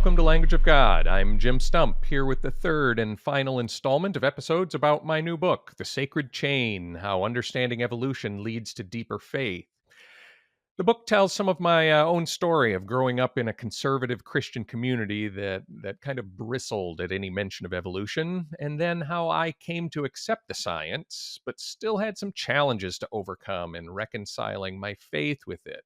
welcome to Language of God. I'm Jim Stump, here with the third and final installment of episodes about my new book, The Sacred Chain: How Understanding Evolution Leads to Deeper Faith. The book tells some of my own story of growing up in a conservative Christian community that kind of bristled at any mention of evolution, and then how I came to accept the science, but still had some challenges to overcome in reconciling my faith with it.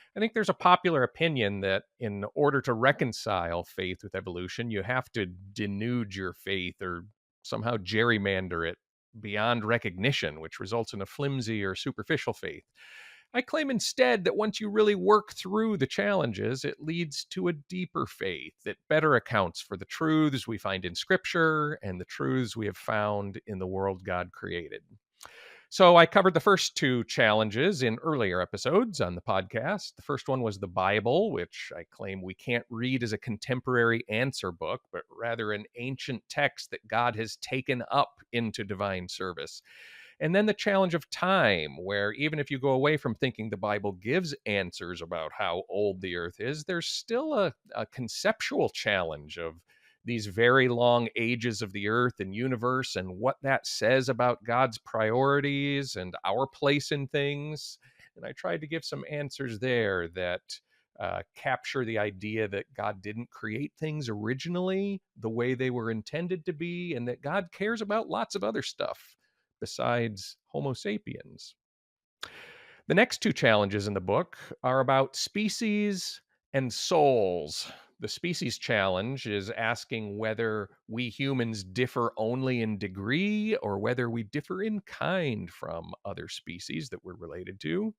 I think there's a popular opinion that in order to reconcile faith with evolution, you have to denude your faith or somehow gerrymander it beyond recognition, which results in a flimsy or superficial faith. I claim instead that once you really work through the challenges, it leads to a deeper faith that better accounts for the truths we find in Scripture and the truths we have found in the world God created. So I covered the first two challenges in earlier episodes on the podcast. The first one was the Bible, which I claim we can't read as a contemporary answer book, but rather an ancient text that God has taken up into divine service. And then the challenge of time, where even if you go away from thinking the Bible gives answers about how old the earth is, there's still a conceptual challenge of these very long ages of the earth and universe and what that says about God's priorities and our place in things. And I tried to give some answers there that capture the idea that God didn't create things originally the way they were intended to be, and that God cares about lots of other stuff besides Homo sapiens. The next two challenges in the book are about species and souls. The species challenge is asking whether we humans differ only in degree or whether we differ in kind from other species that we're related to.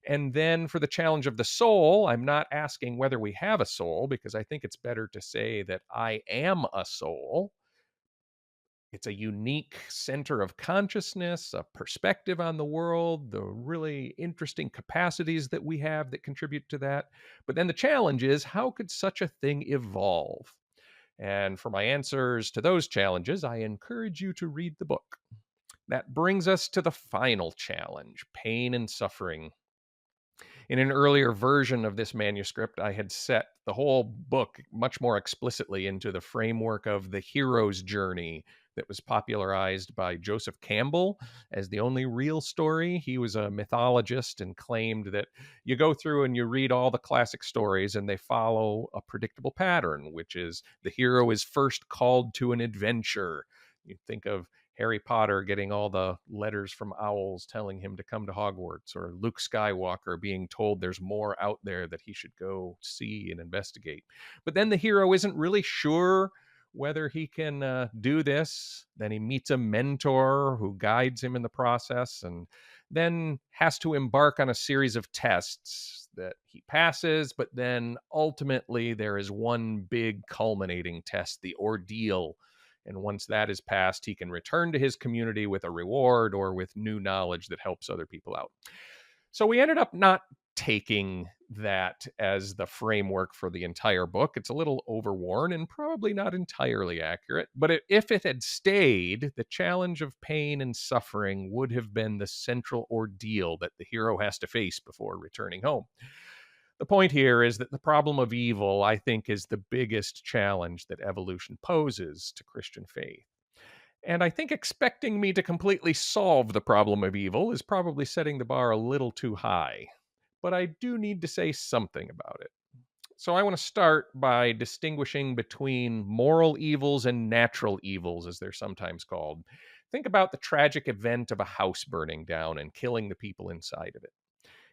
And then for the challenge of the soul, I'm not asking whether we have a soul, because I think it's better to say that I am a soul. It's a unique center of consciousness, a perspective on the world, the really interesting capacities that we have that contribute to that. But then the challenge is, how could such a thing evolve? And for my answers to those challenges, I encourage you to read the book. That brings us to the final challenge: pain and suffering. In an earlier version of this manuscript, I had set the whole book much more explicitly into the framework of the hero's journey that was popularized by Joseph Campbell as the only real story. He was a mythologist and claimed that you go through and you read all the classic stories and they follow a predictable pattern, which is the hero is first called to an adventure. You think of Harry Potter getting all the letters from owls telling him to come to Hogwarts, or Luke Skywalker being told there's more out there that he should go see and investigate. But then the hero isn't really sure whether he can do this. Then he meets a mentor who guides him in the process, and then has to embark on a series of tests that he passes. But then ultimately there is one big culminating test, the ordeal. And once that is passed, he can return to his community with a reward or with new knowledge that helps other people out. So we ended up not taking that as the framework for the entire book. It's a little overworn and probably not entirely accurate. But if it had stayed, the challenge of pain and suffering would have been the central ordeal that the hero has to face before returning home. The point here is that the problem of evil, I think, is the biggest challenge that evolution poses to Christian faith. And I think expecting me to completely solve the problem of evil is probably setting the bar a little too high. But I do need to say something about it. So I want to start by distinguishing between moral evils and natural evils, as they're sometimes called. Think about the tragic event of a house burning down and killing the people inside of it.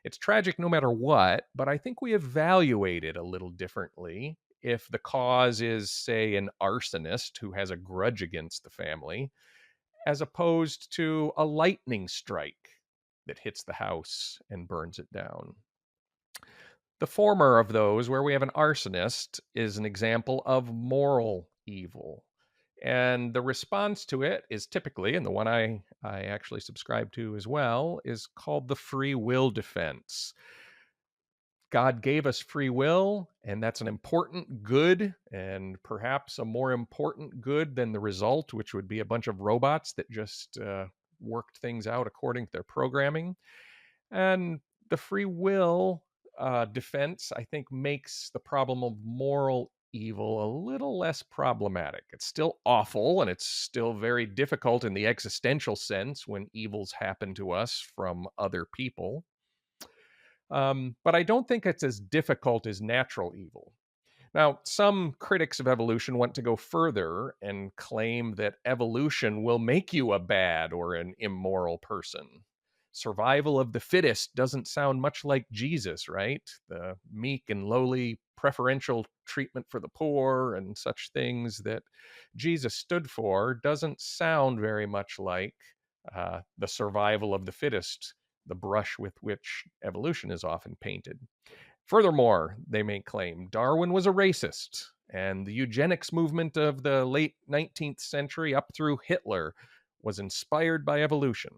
It's tragic no matter what, but I think we evaluate it a little differently if the cause is, say, an arsonist who has a grudge against the family, as opposed to a lightning strike that hits the house and burns it down. The former of those, where we have an arsonist, is an example of moral evil. And the response to it is typically, and the one I actually subscribe to as well, is called the free will defense. God gave us free will, and that's an important good, and perhaps a more important good than the result, which would be a bunch of robots that just worked things out according to their programming. And the free will defense, I think, makes the problem of moral evil a little less problematic. It's still awful, and it's still very difficult in the existential sense when evils happen to us from other people. But I don't think it's as difficult as natural evil. Now, some critics of evolution want to go further and claim that evolution will make you a bad or an immoral person. Survival of the fittest doesn't sound much like Jesus, right? The meek and lowly preferential treatment for the poor and such things that Jesus stood for doesn't sound very much like the survival of the fittest, the brush with which evolution is often painted. Furthermore, they may claim Darwin was a racist, and the eugenics movement of the late 19th century up through Hitler was inspired by evolution.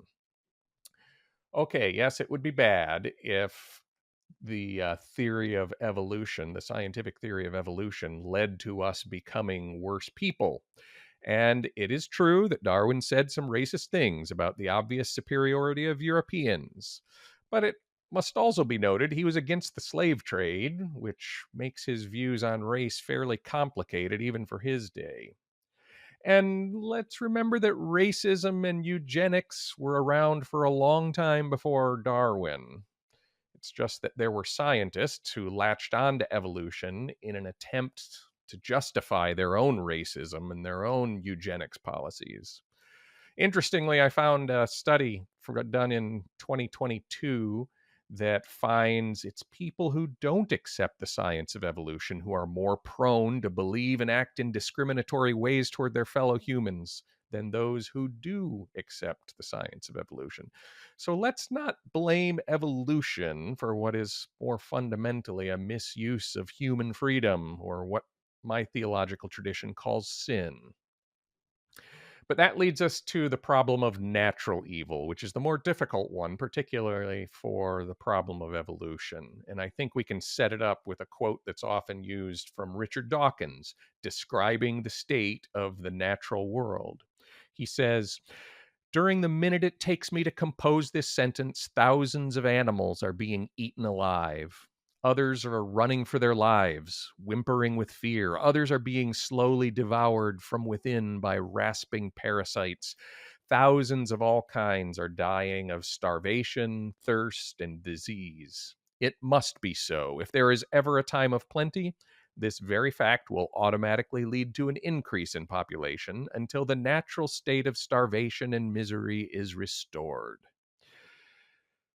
Okay, yes, it would be bad if the theory of evolution, the scientific theory of evolution, led to us becoming worse people. And it is true that Darwin said some racist things about the obvious superiority of Europeans. But it must also be noted he was against the slave trade, which makes his views on race fairly complicated even for his day. And let's remember that racism and eugenics were around for a long time before Darwin. It's just that there were scientists who latched on to evolution in an attempt to justify their own racism and their own eugenics policies. Interestingly, I found a study done in 2022 that finds it's people who don't accept the science of evolution who are more prone to believe and act in discriminatory ways toward their fellow humans than those who do accept the science of evolution. So let's not blame evolution for what is more fundamentally a misuse of human freedom, or what my theological tradition calls sin. But that leads us to the problem of natural evil, which is the more difficult one, particularly for the problem of evolution. And I think we can set it up with a quote that's often used from Richard Dawkins, describing the state of the natural world. He says, "During the minute it takes me to compose this sentence, thousands of animals are being eaten alive. Others are running for their lives, whimpering with fear. Others are being slowly devoured from within by rasping parasites. Thousands of all kinds are dying of starvation, thirst, and disease. It must be so. If there is ever a time of plenty, this very fact will automatically lead to an increase in population until the natural state of starvation and misery is restored."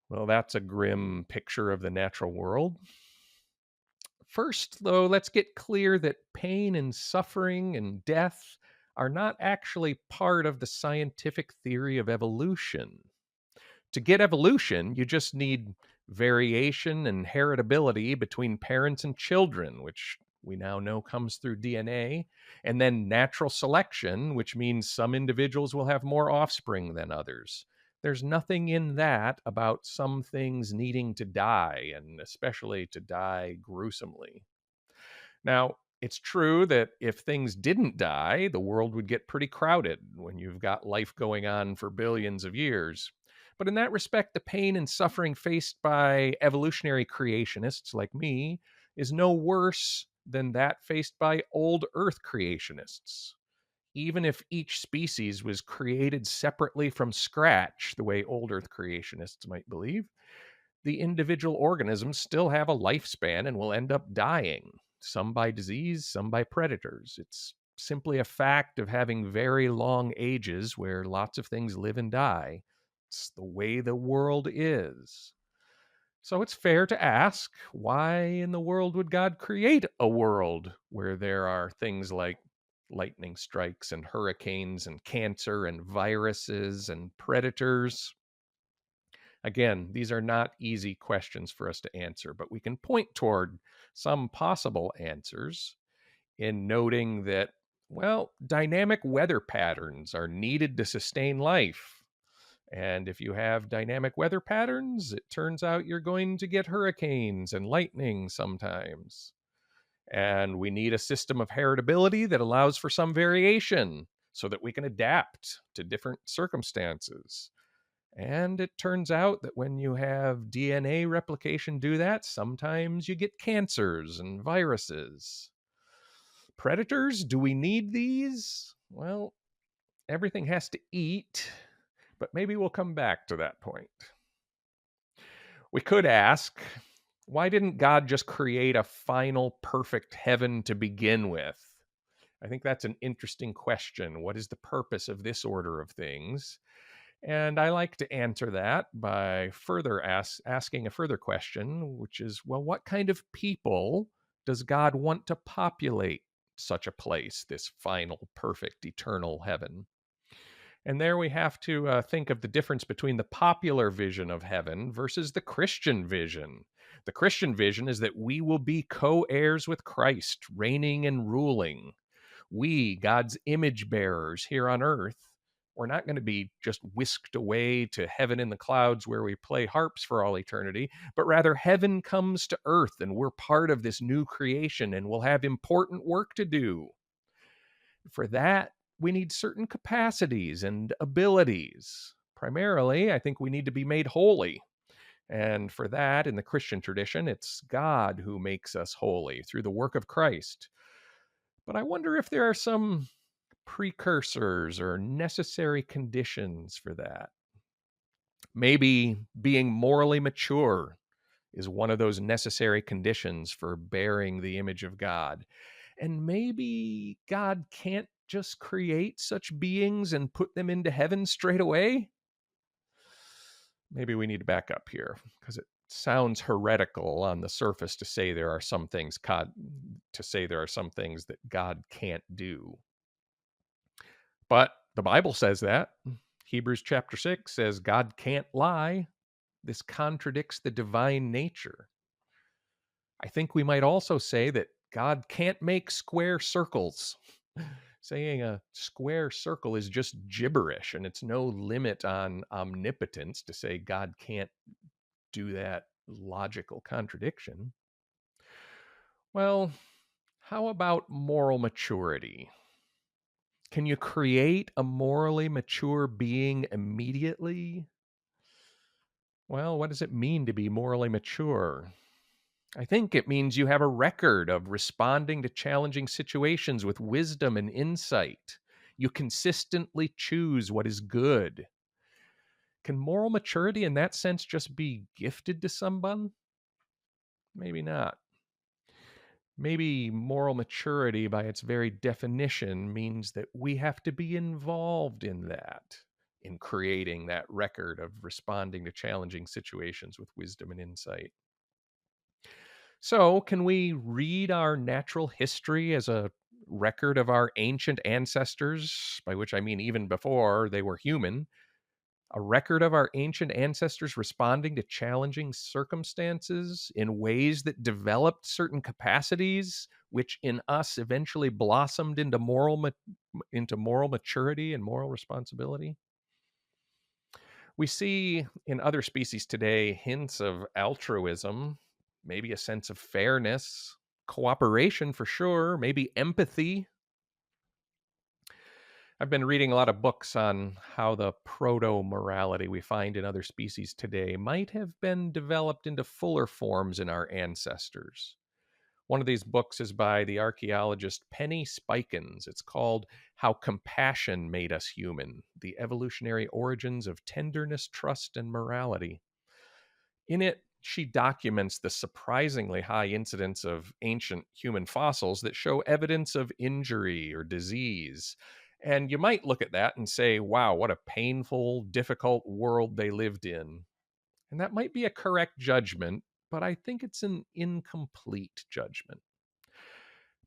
Well, that's a grim picture of the natural world. First, though, let's get clear that pain and suffering and death are not actually part of the scientific theory of evolution. To get evolution, you just need variation and heritability between parents and children, which we now know comes through DNA, and then natural selection, which means some individuals will have more offspring than others. There's nothing in that about some things needing to die, and especially to die gruesomely. Now, it's true that if things didn't die, the world would get pretty crowded when you've got life going on for billions of years. But in that respect, the pain and suffering faced by evolutionary creationists like me is no worse than that faced by old Earth creationists. Even if each species was created separately from scratch, the way old Earth creationists might believe, the individual organisms still have a lifespan and will end up dying, some by disease, some by predators. It's simply a fact of having very long ages where lots of things live and die. It's the way the world is. So it's fair to ask, why in the world would God create a world where there are things like lightning strikes and hurricanes and cancer and viruses and predators? Again, these are not easy questions for us to answer, but we can point toward some possible answers in noting that, well, dynamic weather patterns are needed to sustain life. And if you have dynamic weather patterns, it turns out you're going to get hurricanes and lightning sometimes. And we need a system of heritability that allows for some variation so that we can adapt to different circumstances. And it turns out that when you have DNA replication do that, sometimes you get cancers and viruses. Predators, do we need these? Well, everything has to eat, but maybe we'll come back to that point. We could ask, why didn't God just create a final perfect heaven to begin with? I think that's an interesting question. What is the purpose of this order of things? And I like to answer that by further asking a further question, which is, well, what kind of people does God want to populate such a place, this final, perfect, eternal heaven? And there we have to think of the difference between the popular vision of heaven versus the Christian vision. The Christian vision is that we will be co heirs with Christ, reigning and ruling. We, God's image bearers here on earth, we're not going to be just whisked away to heaven in the clouds where we play harps for all eternity, but rather heaven comes to earth and we're part of this new creation and we'll have important work to do. For that, we need certain capacities and abilities. Primarily, I think we need to be made holy. And for that, in the Christian tradition, it's God who makes us holy through the work of Christ. But I wonder if there are some precursors or necessary conditions for that. Maybe being morally mature is one of those necessary conditions for bearing the image of God. And maybe God can't just create such beings and put them into heaven straight away. Maybe we need to back up here because it sounds heretical on the surface to say there are some things God that God can't do. But the Bible says that. Hebrews chapter 6 says God can't lie. This contradicts the divine nature. I think we might also say that God can't make square circles. Saying a square circle is just gibberish, and it's no limit on omnipotence to say God can't do that logical contradiction. Well, how about moral maturity? Can you create a morally mature being immediately? Well, what does it mean to be morally mature? I think it means you have a record of responding to challenging situations with wisdom and insight. You consistently choose what is good. Can moral maturity in that sense just be gifted to someone? Maybe not. Maybe moral maturity, by its very definition, means that we have to be involved in that, in creating that record of responding to challenging situations with wisdom and insight. So, can we read our natural history as a record of our ancient ancestors, by which I mean even before they were human, a record of our ancient ancestors responding to challenging circumstances in ways that developed certain capacities, which in us eventually blossomed into moral maturity and moral responsibility? We see in other species today hints of altruism, maybe a sense of fairness, cooperation for sure, maybe empathy. I've been reading a lot of books on how the proto morality we find in other species today might have been developed into fuller forms in our ancestors. One of these books is by the archaeologist Penny Spikins. It's called How Compassion Made Us Human: The Evolutionary Origins of Tenderness, Trust, and Morality. In it, she documents the surprisingly high incidence of ancient human fossils that show evidence of injury or disease. And you might look at that and say, wow, what a painful, difficult world they lived in. And that might be a correct judgment, but I think it's an incomplete judgment.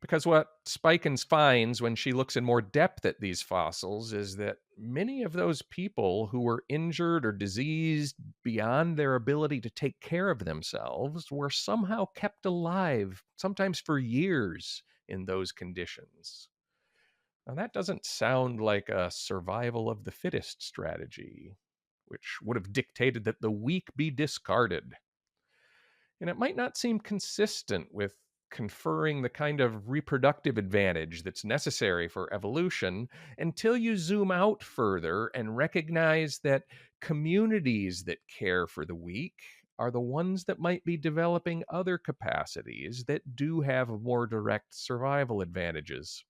Because what Spikins finds when she looks in more depth at these fossils is that many of those people who were injured or diseased beyond their ability to take care of themselves were somehow kept alive, sometimes for years, in those conditions. Now, that doesn't sound like a survival of the fittest strategy, which would have dictated that the weak be discarded. And it might not seem consistent with conferring the kind of reproductive advantage that's necessary for evolution until you zoom out further and recognize that communities that care for the weak are the ones that might be developing other capacities that do have more direct survival advantages.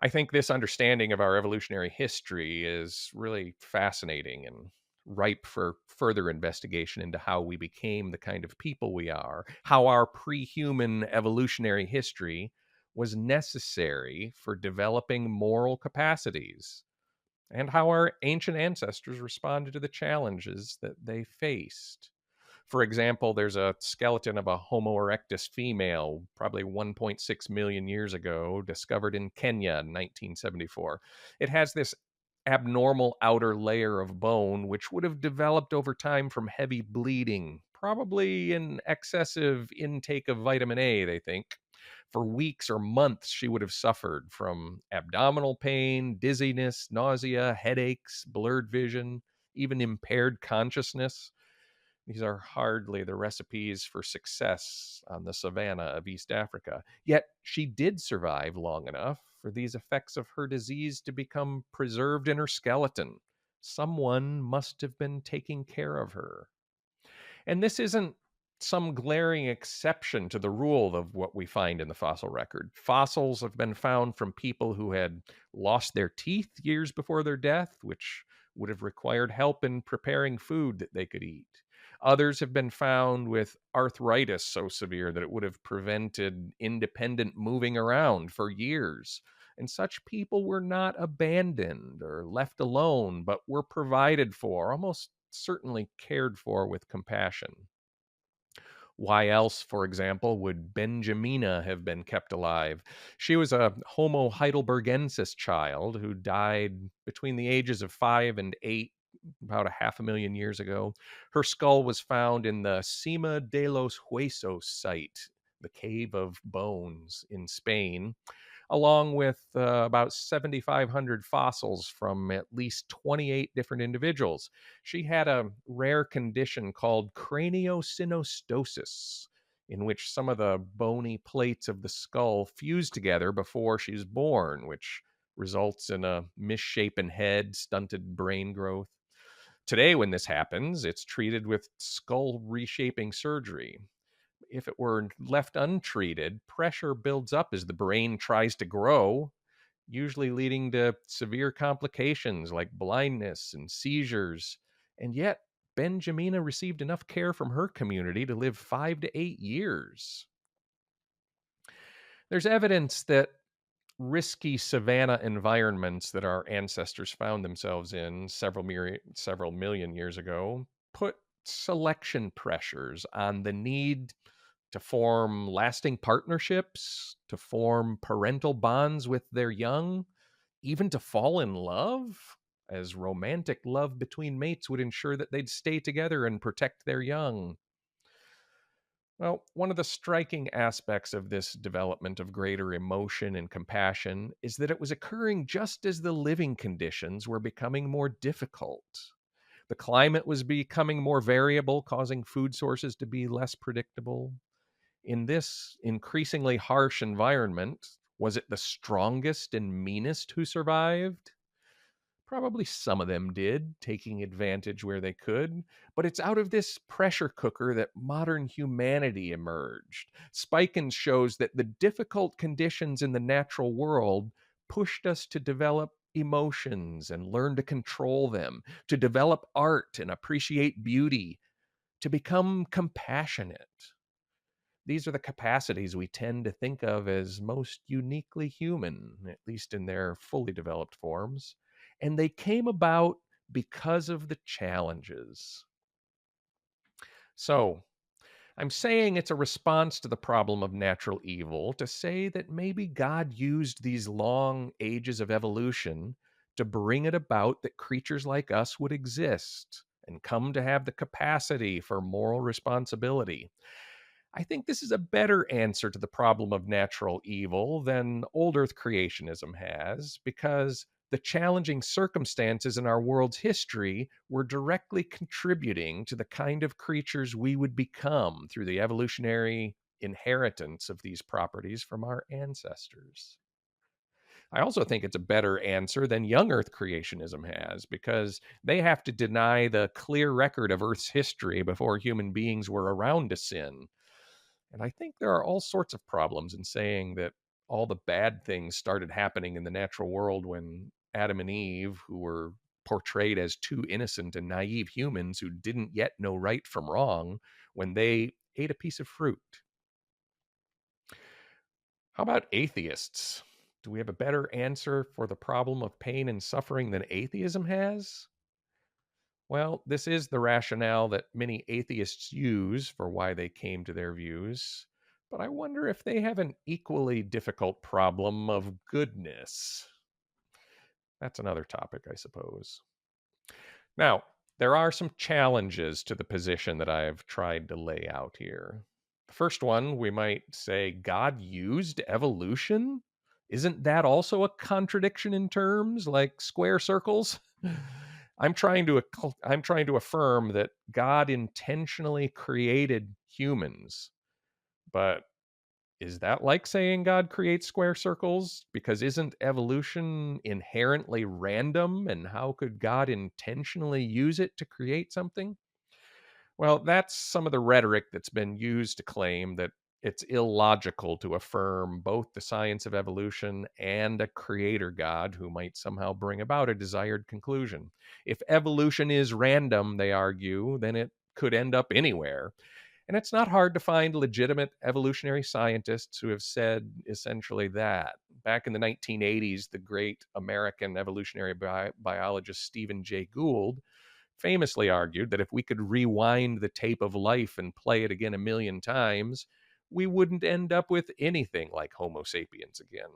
I think this understanding of our evolutionary history is really fascinating and ripe for further investigation into how we became the kind of people we are, how our pre human evolutionary history was necessary for developing moral capacities, and how our ancient ancestors responded to the challenges that they faced. For example, there's a skeleton of a Homo erectus female, probably 1.6 million years ago, discovered in Kenya in 1974. It has this abnormal outer layer of bone, which would have developed over time from heavy bleeding, probably an excessive intake of vitamin A, they think. For weeks or months, she would have suffered from abdominal pain, dizziness, nausea, headaches, blurred vision, even impaired consciousness. These are hardly the recipes for success on the savanna of East Africa. Yet she did survive long enough for these effects of her disease to become preserved in her skeleton. Someone must have been taking care of her. And this isn't some glaring exception to the rule of what we find in the fossil record. Fossils have been found from people who had lost their teeth years before their death, which would have required help in preparing food that they could eat. Others have been found with arthritis so severe that it would have prevented independent moving around for years. And such people were not abandoned or left alone, but were provided for, almost certainly cared for with compassion. Why else, for example, would Benjamina have been kept alive? She was a Homo heidelbergensis child who died between the ages of 5 and 8, about a half a million years ago. Her skull was found in the Cima de los Huesos site, the Cave of Bones in Spain, along with about 7,500 fossils from at least 28 different individuals. She had a rare condition called craniosynostosis, in which some of the bony plates of the skull fuse together before she's born, which results in a misshapen head, stunted brain growth. Today, when this happens, it's treated with skull reshaping surgery. If it were left untreated, pressure builds up as the brain tries to grow, usually leading to severe complications like blindness and seizures. And yet, Benjamina received enough care from her community to live 5 to 8 years. There's evidence that risky savanna environments that our ancestors found themselves in several million years ago put selection pressures on the need to form lasting partnerships, to form parental bonds with their young, even to fall in love, as romantic love between mates would ensure that they'd stay together and protect their young. Well, one of the striking aspects of this development of greater emotion and compassion is that it was occurring just as the living conditions were becoming more difficult. The climate was becoming more variable, causing food sources to be less predictable. In this increasingly harsh environment, was it the strongest and meanest who survived? Probably some of them did, taking advantage where they could, but it's out of this pressure cooker that modern humanity emerged. Spikins shows that the difficult conditions in the natural world pushed us to develop emotions and learn to control them, to develop art and appreciate beauty, to become compassionate. These are the capacities we tend to think of as most uniquely human, at least in their fully developed forms. And they came about because of the challenges. So, I'm saying it's a response to the problem of natural evil to say that maybe God used these long ages of evolution to bring it about that creatures like us would exist and come to have the capacity for moral responsibility. I think this is a better answer to the problem of natural evil than old earth creationism has, because the challenging circumstances in our world's history were directly contributing to the kind of creatures we would become through the evolutionary inheritance of these properties from our ancestors. I also think it's a better answer than young Earth creationism has, because they have to deny the clear record of Earth's history before human beings were around to sin. And I think there are all sorts of problems in saying that all the bad things started happening in the natural world when Adam and Eve, who were portrayed as two innocent and naive humans who didn't yet know right from wrong, when they ate a piece of fruit. How about atheists? Do we have a better answer for the problem of pain and suffering than atheism has? Well, this is the rationale that many atheists use for why they came to their views, but I wonder if they have an equally difficult problem of goodness. That's another topic, I suppose. Now, there are some challenges to the position that I've tried to lay out here. The first one, we might say God used evolution? Isn't that also a contradiction in terms, like square circles? I'm trying to affirm that God intentionally created humans, but is that like saying God creates square circles? Because isn't evolution inherently random? And how could God intentionally use it to create something? Well, that's some of the rhetoric that's been used to claim that it's illogical to affirm both the science of evolution and a creator God who might somehow bring about a desired conclusion. If evolution is random, they argue, then it could end up anywhere. And it's not hard to find legitimate evolutionary scientists who have said essentially that. Back in the 1980s, the great American evolutionary biologist Stephen Jay Gould famously argued that if we could rewind the tape of life and play it again a million times, we wouldn't end up with anything like Homo sapiens again.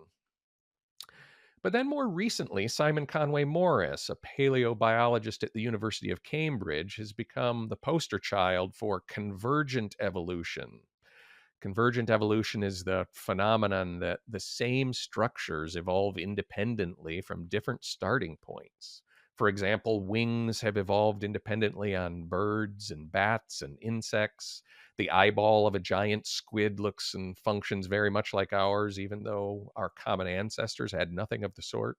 But then more recently, Simon Conway Morris, a paleobiologist at the University of Cambridge, has become the poster child for convergent evolution. Convergent evolution is the phenomenon that the same structures evolve independently from different starting points. For example, wings have evolved independently on birds and bats and insects. The eyeball of a giant squid looks and functions very much like ours, even though our common ancestors had nothing of the sort.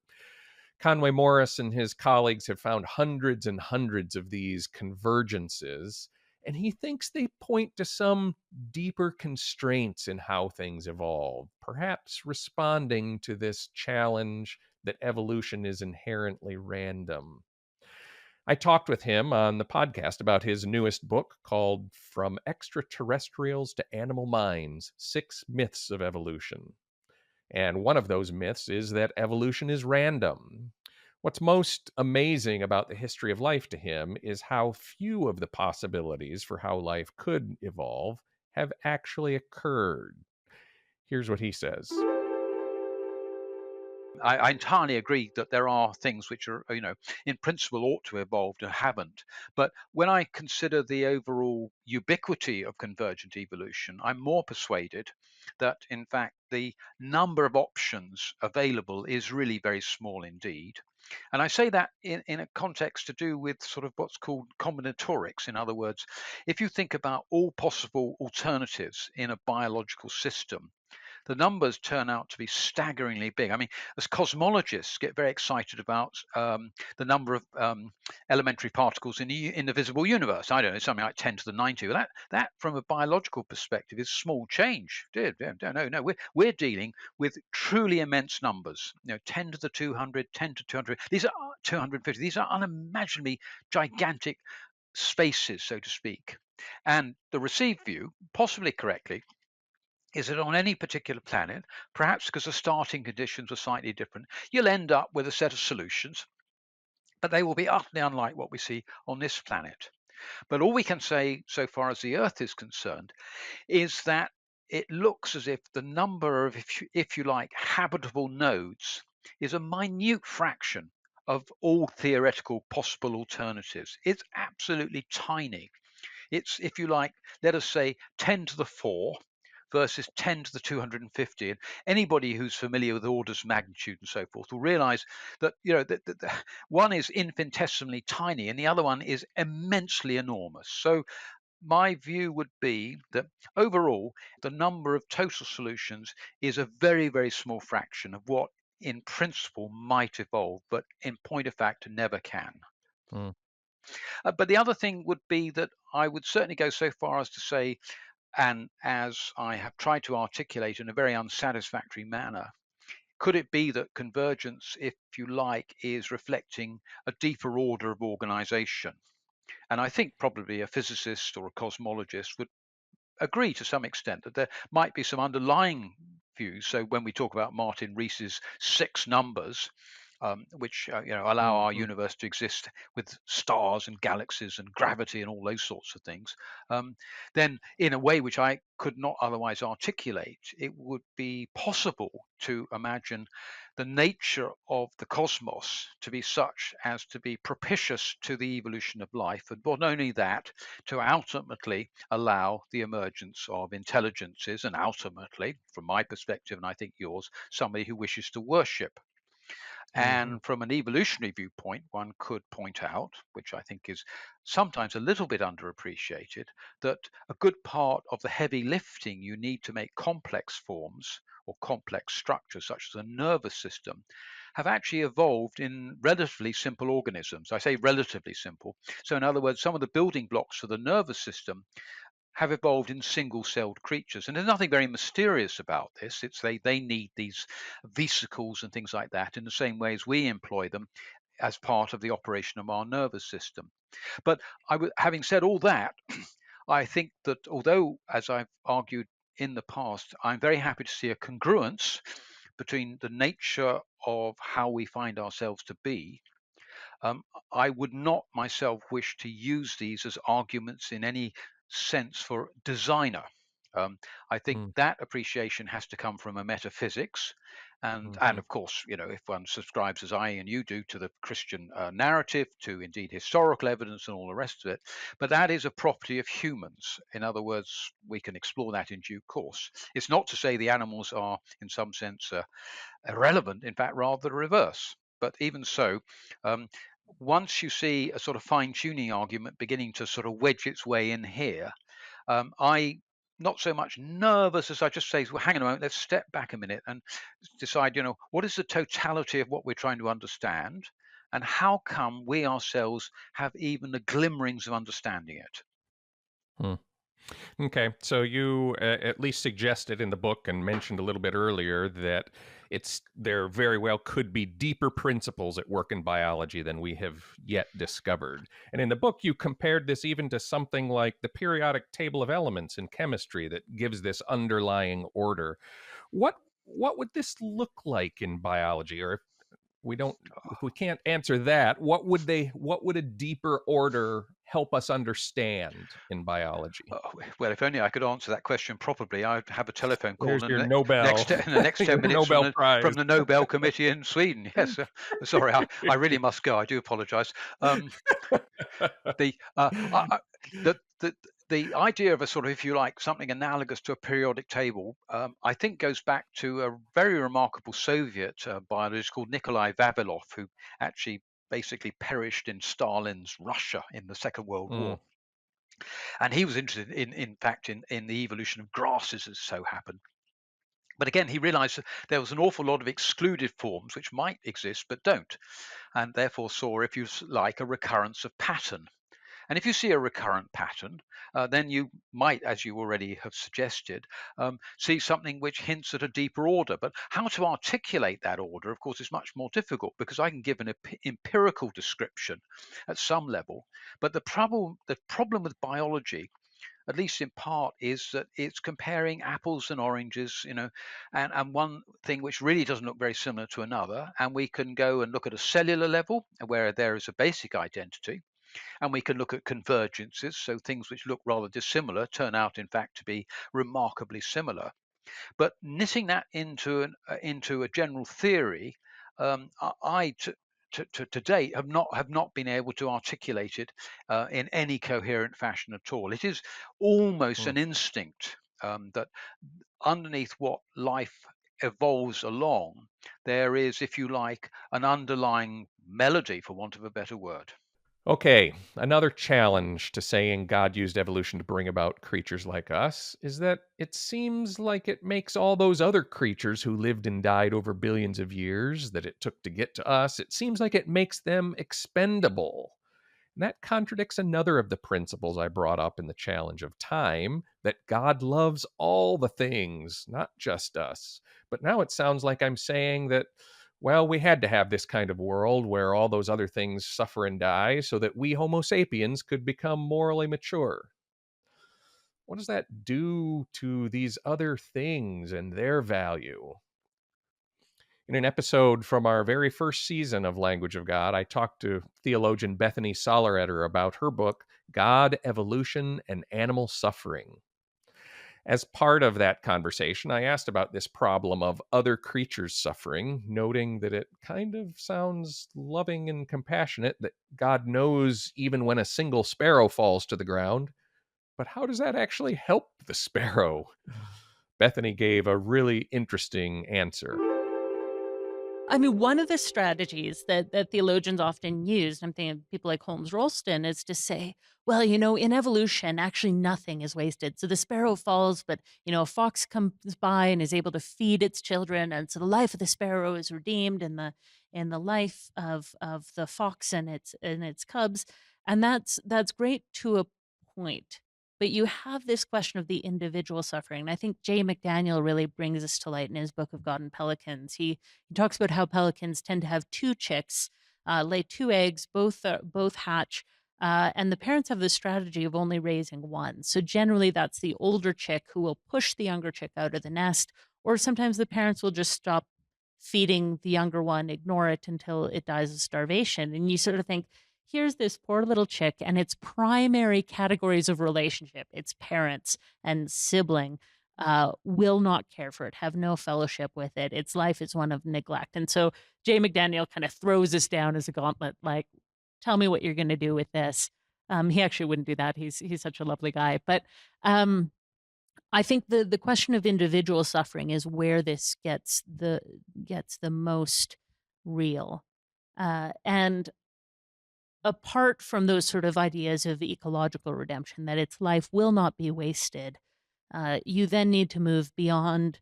Conway Morris and his colleagues have found hundreds and hundreds of these convergences, and he thinks they point to some deeper constraints in how things evolve, perhaps responding to this challenge that evolution is inherently random. I talked with him on the podcast about his newest book called From Extraterrestrials to Animal Minds: Six Myths of Evolution. And one of those myths is that evolution is random. What's most amazing about the history of life to him is how few of the possibilities for how life could evolve have actually occurred. Here's what he says. I entirely agree that there are things which are, in principle ought to evolve and haven't. But when I consider the overall ubiquity of convergent evolution, I'm more persuaded that, in fact, the number of options available is really very small indeed. And I say that in a context to do with sort of what's called combinatorics. In other words, if you think about all possible alternatives in a biological system, the numbers turn out to be staggeringly big. I mean, as cosmologists get very excited about the number of elementary particles in the visible universe. I don't know, something like 10 to the 90. Well, that from a biological perspective is small change. No, we're dealing with truly immense numbers. 10 to the 200, 10 to 200. These are 250. These are unimaginably gigantic spaces, so to speak. And the received view, possibly correctly, is that on any particular planet, perhaps because the starting conditions are slightly different, you'll end up with a set of solutions, but they will be utterly unlike what we see on this planet. But all we can say, so far as the Earth is concerned, is that it looks as if the number of, if you like, habitable nodes is a minute fraction of all theoretical possible alternatives. It's absolutely tiny. It's, if you like, let us say 10 to the 4 versus 10 to the 250. And anybody who's familiar with orders of magnitude and so forth will realize that, one is infinitesimally tiny and the other one is immensely enormous. So my view would be that overall, the number of total solutions is a very, very small fraction of what in principle might evolve, but in point of fact never can. Mm, But the other thing would be that I would certainly go so far as to say, and as I have tried to articulate in a very unsatisfactory manner, could it be that convergence, if you like, is reflecting a deeper order of organization? And I think probably a physicist or a cosmologist would agree to some extent that there might be some underlying views. So when we talk about Martin Rees's six numbers, which allow our mhm, universe to exist with stars and galaxies and gravity and all those sorts of things, um, then in a way which I could not otherwise articulate, it would be possible to imagine the nature of the cosmos to be such as to be propitious to the evolution of life, and not only that, to ultimately allow the emergence of intelligences, and ultimately, from my perspective, and I think yours, somebody who wishes to worship. mhm, And from an evolutionary viewpoint, one could point out, which I think is sometimes a little bit underappreciated, that a good part of the heavy lifting you need to make complex forms or complex structures, such as a nervous system, have actually evolved in relatively simple organisms. I say relatively simple. So, in other words, some of the building blocks for the nervous system have evolved in single-celled creatures. And there's nothing very mysterious about this. It's they need these vesicles and things like that in the same way as we employ them as part of the operation of our nervous system. But having said all that, I think that although, as I've argued in the past, I'm very happy to see a congruence between the nature of how we find ourselves to be. um, I would not myself wish to use these as arguments in any sense for designer. Um, I think mm, that appreciation has to come from a metaphysics, and mhm, of course, if one subscribes as I and you do to the Christian narrative, to indeed historical evidence and all the rest of it. But that is a property of humans. In other words, we can explore that in due course. It's not to say the animals are, in some sense, irrelevant. In fact, rather the reverse. But even so, um, once you see a sort of fine tuning argument beginning to sort of wedge its way in here, I not so much nervous as I just say, well, hang on a moment, let's step back a minute and decide, what is the totality of what we're trying to understand, and how come we ourselves have even the glimmerings of understanding it? mm. Okay, so you at least suggested in the book and mentioned a little bit earlier that there very well could be deeper principles at work in biology than we have yet discovered. And in the book, you compared this even to something like the periodic table of elements in chemistry that gives this underlying order. What what would this look like in biology? Or we don't if we can't answer that, what would a deeper order help us understand in biology? Well, if only I could answer that question properly. I'd have a telephone call There's in your the Nobel, in the next 10 your minutes Nobel from Prize. the Nobel Committee in Sweden. Yes, sorry, I really must go. I do apologise. Um, the the the the idea of a sort of, if you like, something analogous to a periodic table, I think goes back to a very remarkable Soviet biologist called Nikolai Vavilov, who actually basically perished in Stalin's Russia in the Second World Mm, War. And he was interested in fact, in the evolution of grasses, as so happened. But again, he realized that there was an awful lot of excluded forms which might exist but don't, and therefore saw, if you like, a recurrence of pattern. And if you see a recurrent pattern, then you might, as you already have suggested, see something which hints at a deeper order. But how to articulate that order, of course, is much more difficult, because I can give an empirical description at some level. But the problem with biology, at least in part, is that it's comparing apples and oranges, and one thing which really doesn't look very similar to another. And we can go and look at a cellular level where there is a basic identity, and we can look at convergences. So things which look rather dissimilar turn out, in fact, to be remarkably similar. But knitting that into a general theory, to date have not been able to articulate it in any coherent fashion at all. It is almost mm, an instinct, that underneath what life evolves along, there is, if you like, an underlying melody, for want of a better word. Okay, another challenge to saying God used evolution to bring about creatures like us is that it seems like it makes all those other creatures who lived and died over billions of years that it took to get to us, it seems like it makes them expendable. And that contradicts another of the principles I brought up in the challenge of time, that God loves all the things, not just us. But now it sounds like I'm saying that, well, we had to have this kind of world where all those other things suffer and die so that we Homo sapiens could become morally mature. What does that do to these other things and their value? In an episode from our very first season of Language of God, I talked to theologian Bethany Sollereder about her book, God, Evolution, and Animal Suffering. As part of that conversation, I asked about this problem of other creatures suffering, noting that it kind of sounds loving and compassionate that God knows even when a single sparrow falls to the ground. But how does that actually help the sparrow? Bethany gave a really interesting answer. I mean, one of the strategies that theologians often use, I'm thinking of people like Holmes Rolston, is to say, well, in evolution, actually nothing is wasted. So the sparrow falls, but a fox comes by and is able to feed its children, and so the life of the sparrow is redeemed in the life of the fox and its cubs, and that's great to a point. But you have this question of the individual suffering. And I think Jay McDaniel really brings this to light in his book of God and Pelicans. He talks about how pelicans tend to have two chicks, lay two eggs, both hatch, and the parents have the strategy of only raising one. So generally, that's the older chick who will push the younger chick out of the nest, or sometimes the parents will just stop feeding the younger one, ignore it until it dies of starvation. And you sort of think, here's this poor little chick, and its primary categories of relationship, its parents and sibling, will not care for it, have no fellowship with it. Its life is one of neglect. And so Jay McDaniel kind of throws this down as a gauntlet, like, tell me what you're going to do with this. He actually wouldn't do that. He's such a lovely guy. But I think the question of individual suffering is where this gets the most real. And apart from those sort of ideas of ecological redemption, that its life will not be wasted, you then need to move beyond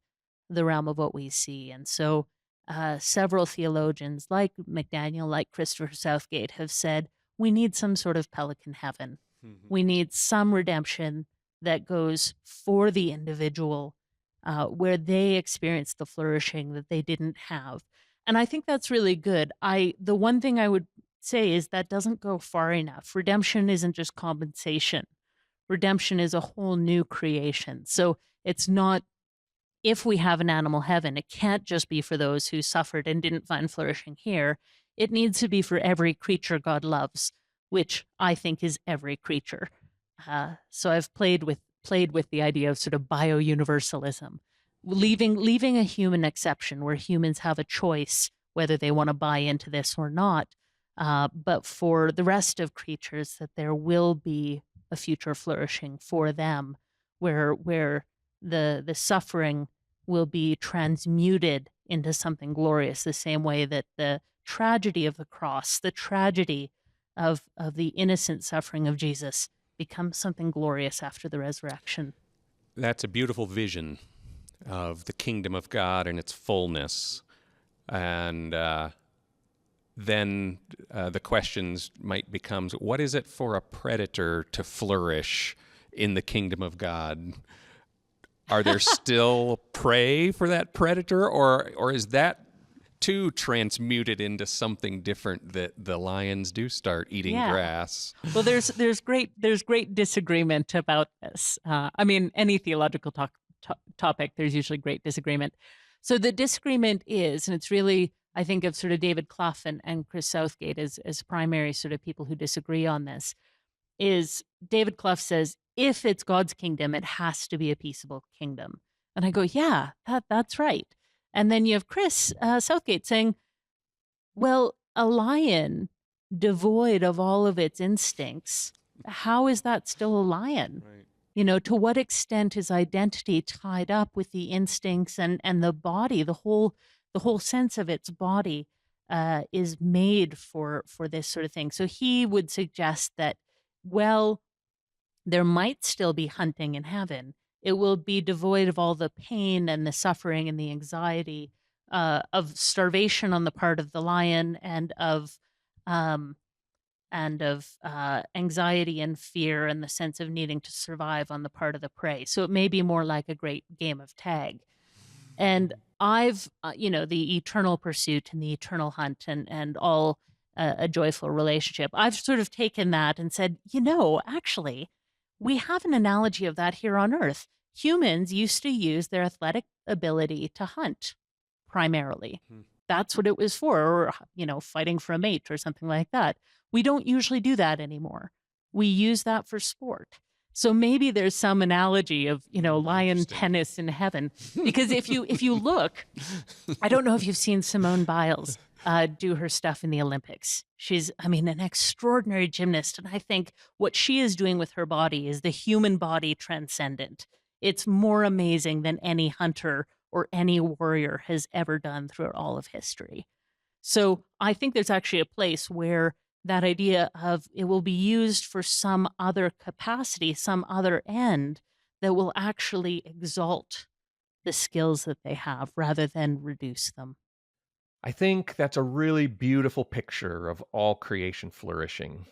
the realm of what we see. And so several theologians like McDaniel, like Christopher Southgate, have said we need some sort of pelican heaven. Mhm. We need some redemption that goes for the individual, where they experience the flourishing that they didn't have. And I think that's really good. The one thing I would say is that doesn't go far enough. Redemption isn't just compensation. Redemption is a whole new creation. So it's not, if we have an animal heaven, it can't just be for those who suffered and didn't find flourishing here. It needs to be for every creature God loves, which I think is every creature. So I've played with the idea of sort of bio-universalism, leaving a human exception where humans have a choice whether they want to buy into this or not. But for the rest of creatures, that there will be a future flourishing for them, where the suffering will be transmuted into something glorious, the same way that the tragedy of the cross, the tragedy of the innocent suffering of Jesus, becomes something glorious after the resurrection. That's a beautiful vision of the kingdom of God and its fullness. And then the questions might become, what is it for a predator to flourish in the kingdom of God? Are there still prey for that predator, or is that too transmuted into something different that the lions do start eating Yeah. grass? Well, there's great disagreement about this. I mean, any theological topic, there's usually great disagreement. So the disagreement is, and it's really, I think, of sort of David Clough and Chris Southgate as primary sort of people who disagree on this, is David Clough says, if it's God's kingdom, it has to be a peaceable kingdom. And I go, yeah, that's right. And then you have Chris Southgate saying, well, a lion devoid of all of its instincts, how is that still a lion? Right. To what extent is identity tied up with the instincts and the body, the whole sense of its body? is made for this sort of thing. So he would suggest that, well, there might still be hunting in heaven. It will be devoid of all the pain and the suffering and the anxiety of starvation on the part of the lion um, and of anxiety and fear and the sense of needing to survive on the part of the prey. So it may be more like a great game of tag. And I've, the eternal pursuit and the eternal hunt and all a joyful relationship. I've sort of taken that and said, actually, we have an analogy of that here on Earth. Humans used to use their athletic ability to hunt primarily. Hmm. That's what it was for, or, fighting for a mate or something like that. We don't usually do that anymore. We use that for sport. So maybe there's some analogy of, lion Interesting. tennis in heaven. Because if you look, I don't know if you've seen Simone Biles do her stuff in the Olympics. She's, an extraordinary gymnast. And I think what she is doing with her body is the human body transcendent. It's more amazing than any hunter or any warrior has ever done throughout all of history. So I think there's actually a place where that idea of it will be used for some other capacity, some other end that will actually exalt the skills that they have rather than reduce them. I think that's a really beautiful picture of all creation flourishing.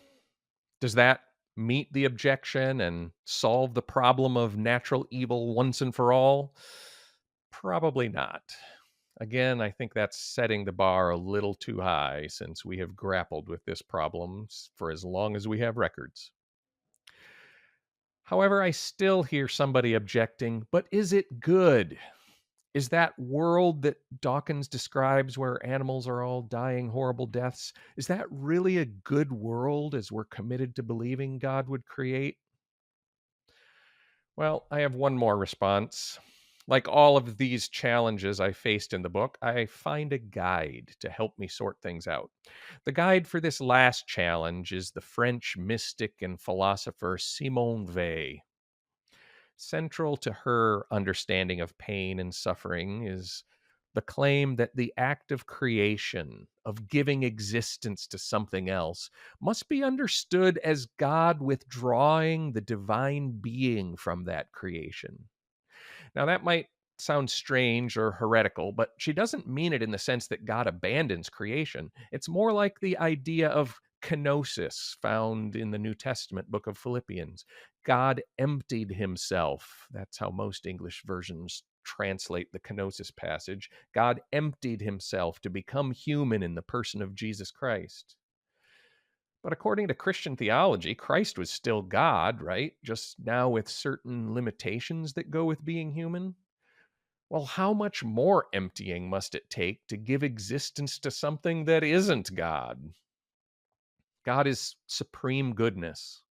Does that meet the objection and solve the problem of natural evil once and for all? Probably not. Again, I think that's setting the bar a little too high since we have grappled with this problem for as long as we have records. However, I still hear somebody objecting, but is it good? Is that world that Dawkins describes where animals are all dying horrible deaths, is that really a good world as we're committed to believing God would create? Well, I have one more response. Like all of these challenges I faced in the book, I find a guide to help me sort things out. The guide for this last challenge is the French mystic and philosopher Simone Weil. Central to her understanding of pain and suffering is the claim that the act of creation, of giving existence to something else, must be understood as God withdrawing the divine being from that creation. Now, that might sound strange or heretical, but she doesn't mean it in the sense that God abandons creation. It's more like the idea of kenosis found in the New Testament book of Philippians. God emptied himself. That's how most English versions translate the kenosis passage. God emptied himself to become human in the person of Jesus Christ. But according to Christian theology, Christ was still God, right? Just now with certain limitations that go with being human. Well, how much more emptying must it take to give existence to something that isn't God? God is supreme goodness.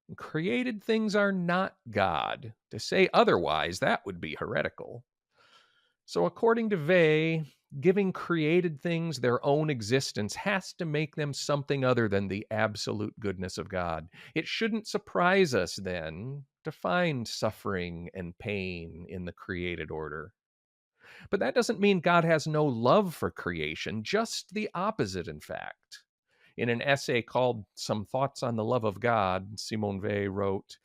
And created things are not God. To say otherwise, that would be heretical. So, according to Vey, giving created things their own existence has to make them something other than the absolute goodness of God. It shouldn't surprise us, then, to find suffering and pain in the created order. But that doesn't mean God has no love for creation, just the opposite, in fact. In an essay called Some Thoughts on the Love of God, Simone Weil wrote,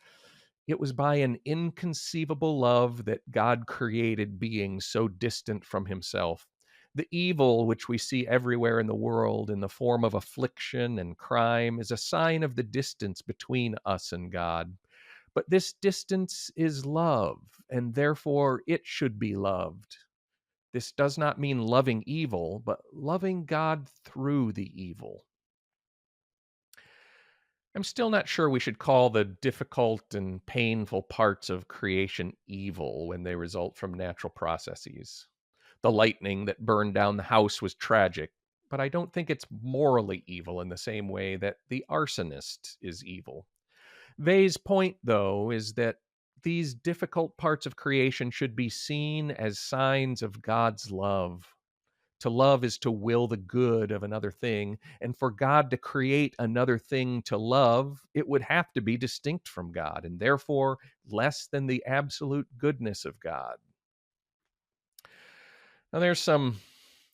"It was by an inconceivable love that God created beings so distant from himself. The evil which we see everywhere in the world in the form of affliction and crime is a sign of the distance between us and God. But this distance is love, and therefore it should be loved. This does not mean loving evil, but loving God through the evil." I'm still not sure we should call the difficult and painful parts of creation evil when they result from natural processes. The lightning that burned down the house was tragic, but I don't think it's morally evil in the same way that the arsonist is evil. Vey's point, though, is that these difficult parts of creation should be seen as signs of God's love. To love is to will the good of another thing, and for God to create another thing to love, it would have to be distinct from God, and therefore less than the absolute goodness of God. Now, there's some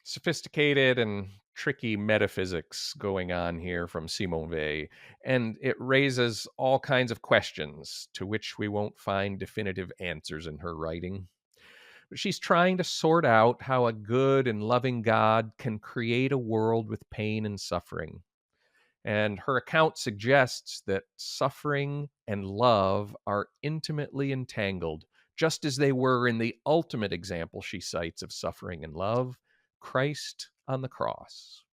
sophisticated and tricky metaphysics going on here from Simone Weil, and it raises all kinds of questions to which we won't find definitive answers in her writing. But she's trying to sort out how a good and loving God can create a world with pain and suffering. And her account suggests that suffering and love are intimately entangled, just as they were in the ultimate example she cites of suffering and love, Christ on the cross.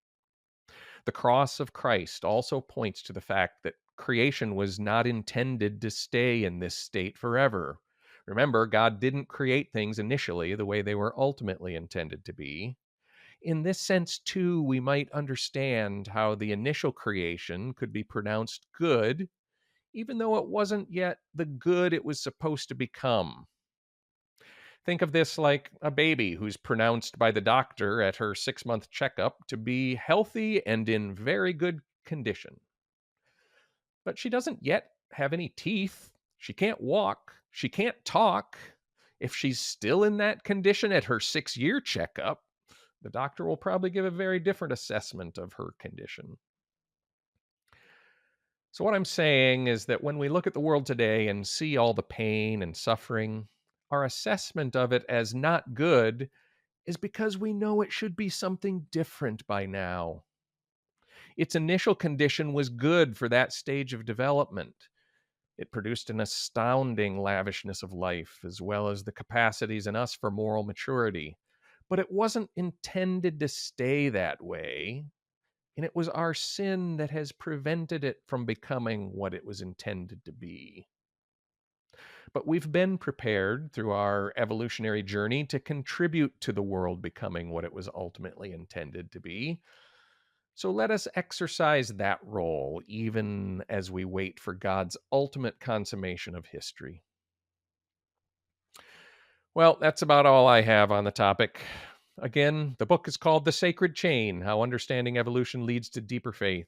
The cross of Christ also points to the fact that creation was not intended to stay in this state forever. Remember, God didn't create things initially the way they were ultimately intended to be. In this sense, too, we might understand how the initial creation could be pronounced good, even though it wasn't yet the good it was supposed to become. Think of this like a baby who's pronounced by the doctor at her 6-month checkup to be healthy and in very good condition. But she doesn't yet have any teeth. She can't walk. She can't talk. If she's still in that condition at her 6-year checkup, the doctor will probably give a very different assessment of her condition. So what I'm saying is that when we look at the world today and see all the pain and suffering, our assessment of it as not good is because we know it should be something different by now. Its initial condition was good for that stage of development. It produced an astounding lavishness of life, as well as the capacities in us for moral maturity. But it wasn't intended to stay that way, and it was our sin that has prevented it from becoming what it was intended to be. But we've been prepared through our evolutionary journey to contribute to the world becoming what it was ultimately intended to be. So let us exercise that role even as we wait for God's ultimate consummation of history. Well, that's about all I have on the topic. Again, the book is called The Sacred Chain: How Understanding Evolution Leads to Deeper Faith.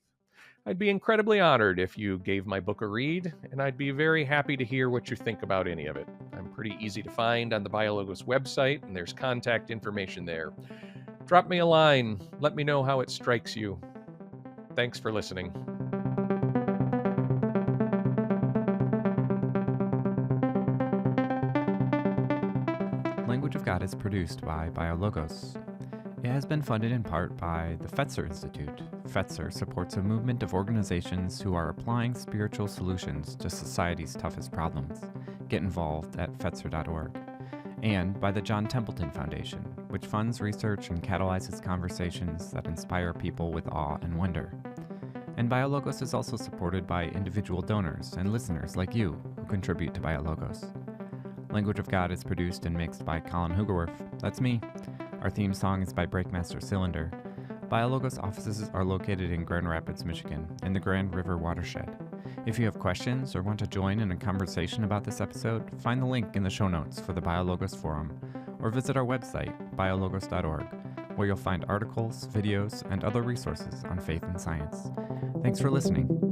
I'd be incredibly honored if you gave my book a read, and I'd be very happy to hear what you think about any of it. I'm pretty easy to find on the BioLogos website, and there's contact information there. Drop me a line. Let me know how it strikes you. Thanks for listening. Language of God is produced by BioLogos. It has been funded in part by the Fetzer Institute. Fetzer supports a movement of organizations who are applying spiritual solutions to society's toughest problems. Get involved at Fetzer.org. And by the John Templeton Foundation, which funds research and catalyzes conversations that inspire people with awe and wonder. And BioLogos is also supported by individual donors and listeners like you who contribute to BioLogos. Language of God is produced and mixed by Colin Hugerwerf. That's me. Our theme song is by Breakmaster Cylinder. BioLogos offices are located in Grand Rapids, Michigan, in the Grand River watershed. If you have questions or want to join in a conversation about this episode, find the link in the show notes for the BioLogos forum, or visit our website, biologos.org, where you'll find articles, videos, and other resources on faith and science. Thanks for listening.